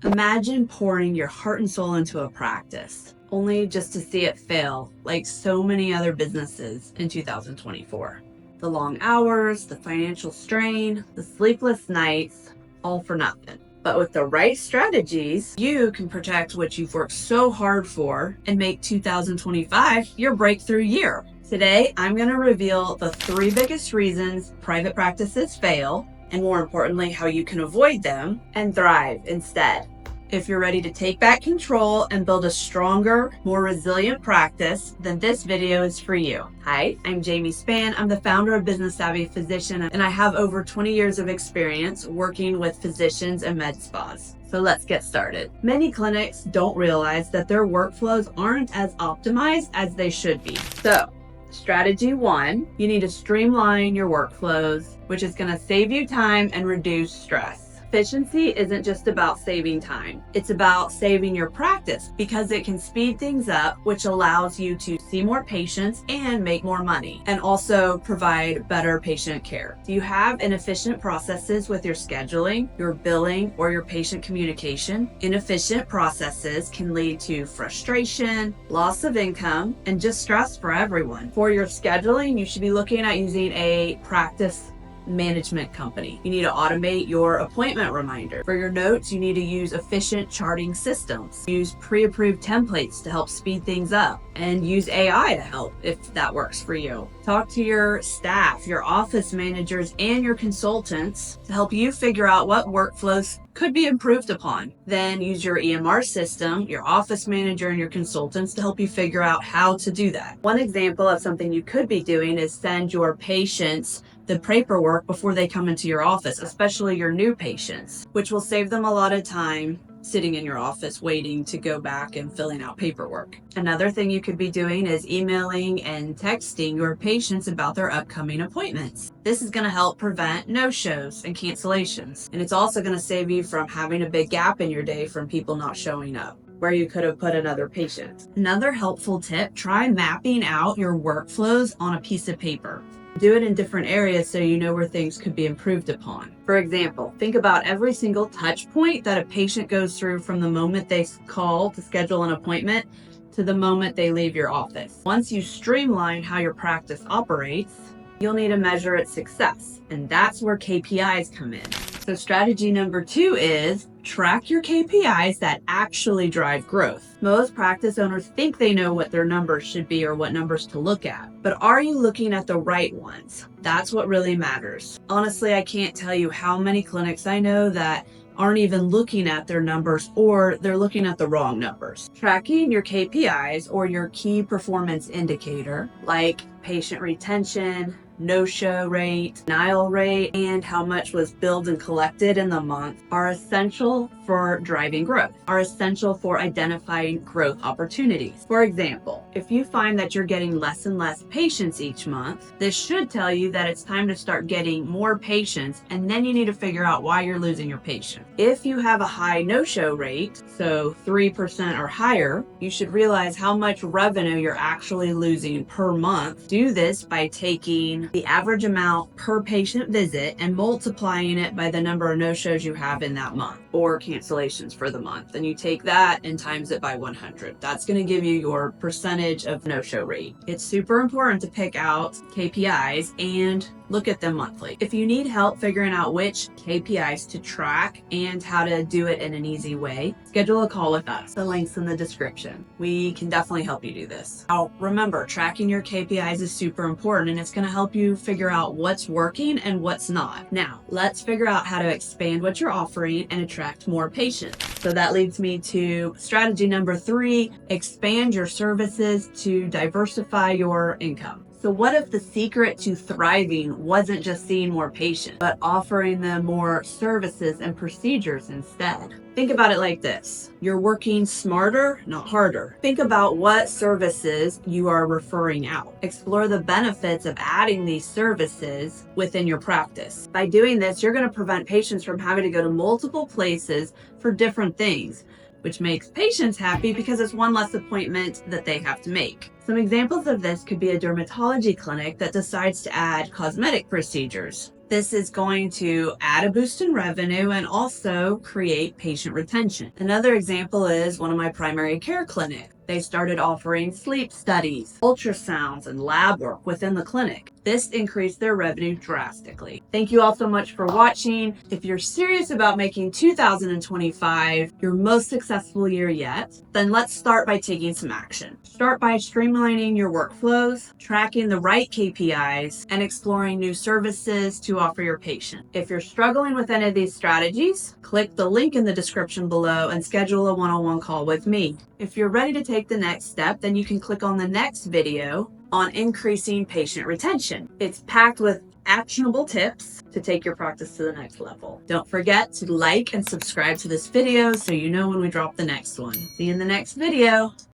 Imagine pouring your heart and soul into a practice, only just to see it fail like so many other businesses in 2024. The long hours, the financial strain, the sleepless nights, all for nothing. But with the right strategies, you can protect what you've worked so hard for and make 2025 your breakthrough year. Today, I'm going to reveal the 3 biggest reasons private practices fail, and more importantly, how you can avoid them and thrive instead. If you're ready to take back control and build a stronger, more resilient practice, then this video is for you. Hi, I'm Jamie Spann. I'm the founder of Business Savvy Physician, and I have over 20 years of experience working with physicians and med spas. So let's get started. Many clinics don't realize that their workflows aren't as optimized as they should be. So, strategy 1, you need to streamline your workflows, which is going to save you time and reduce stress. Efficiency isn't just about saving time. It's about saving your practice because it can speed things up, which allows you to see more patients and make more money, and also provide better patient care. Do you have inefficient processes with your scheduling, your billing, or your patient communication? Inefficient processes can lead to frustration, loss of income, and just stress for everyone. For your scheduling, you should be looking at using a practice management company. You need to automate your appointment reminder. For your notes, you need to use efficient charting systems. Use pre-approved templates to help speed things up, and use AI to help if that works for you. Talk to your staff, your office managers, and your consultants to help you figure out what workflows could be improved upon. Then use your EMR system, your office manager, and your consultants to help you figure out how to do that. One example of something you could be doing is send your patients the paperwork before they come into your office, especially your new patients, which will save them a lot of time sitting in your office waiting to go back and filling out paperwork. Another thing you could be doing is emailing and texting your patients about their upcoming appointments. This is going to help prevent no-shows and cancellations. And it's also going to save you from having a big gap in your day from people not showing up, where you could have put another patient. Another helpful tip, try mapping out your workflows on a piece of paper. Do it in different areas so you know where things could be improved upon. For example, think about every single touch point that a patient goes through from the moment they call to schedule an appointment to the moment they leave your office. Once you streamline how your practice operates, you'll need to measure its success, and that's where KPIs come in. So strategy number 2 is track your KPIs that actually drive growth. Most practice owners think they know what their numbers should be or what numbers to look at, but are you looking at the right ones? That's what really matters. Honestly, I can't tell you how many clinics I know that aren't even looking at their numbers, or they're looking at the wrong numbers. Tracking your KPIs or your key performance indicator, like patient retention, no-show rate, denial rate, and how much was billed and collected in the month, are essential for driving growth, are essential for identifying growth opportunities. For example, if you find that you're getting less and less patients each month, this should tell you that it's time to start getting more patients, and then you need to figure out why you're losing your patient. If you have a high no-show rate, so 3% or higher, you should realize how much revenue you're actually losing per month. Do this by taking the average amount per patient visit and multiplying it by the number of no-shows you have in that month, or cancellations for the month. And you take that and times it by 100. That's going to give you your percentage of no-show rate. It's super important to pick out KPIs and look at them monthly. If you need help figuring out which KPIs to track and how to do it in an easy way, schedule a call with us. The link's in the description. We can definitely help you do this. Now, remember, tracking your KPIs is super important, and it's going to help you figure out what's working and what's not. Now, let's figure out how to expand what you're offering and attract more patients. So that leads me to strategy number 3, expand your services to diversify your income. So what if the secret to thriving wasn't just seeing more patients, but offering them more services and procedures instead? Think about it like this. You're working smarter, not harder. Think about what services you are referring out. Explore the benefits of adding these services within your practice. By doing this, you're going to prevent patients from having to go to multiple places for different things, which makes patients happy because it's one less appointment that they have to make. Some examples of this could be a dermatology clinic that decides to add cosmetic procedures, This is going to add a boost in revenue and also create patient retention. Another example is one of my primary care clinics. They started offering sleep studies, ultrasounds, and lab work within the clinic. This increased their revenue drastically. Thank you all so much for watching. If you're serious about making 2025 your most successful year yet, then let's start by taking some action. Start by streamlining your workflows, tracking the right KPIs, and exploring new services to offer your patient. If you're struggling with any of these strategies, click the link in the description below and schedule a one-on-one call with me. If you're ready to take the next step, then you can click on the next video on increasing patient retention. It's packed with actionable tips to take your practice to the next level. Don't forget to like and subscribe to this video so you know when we drop the next one. See you in the next video.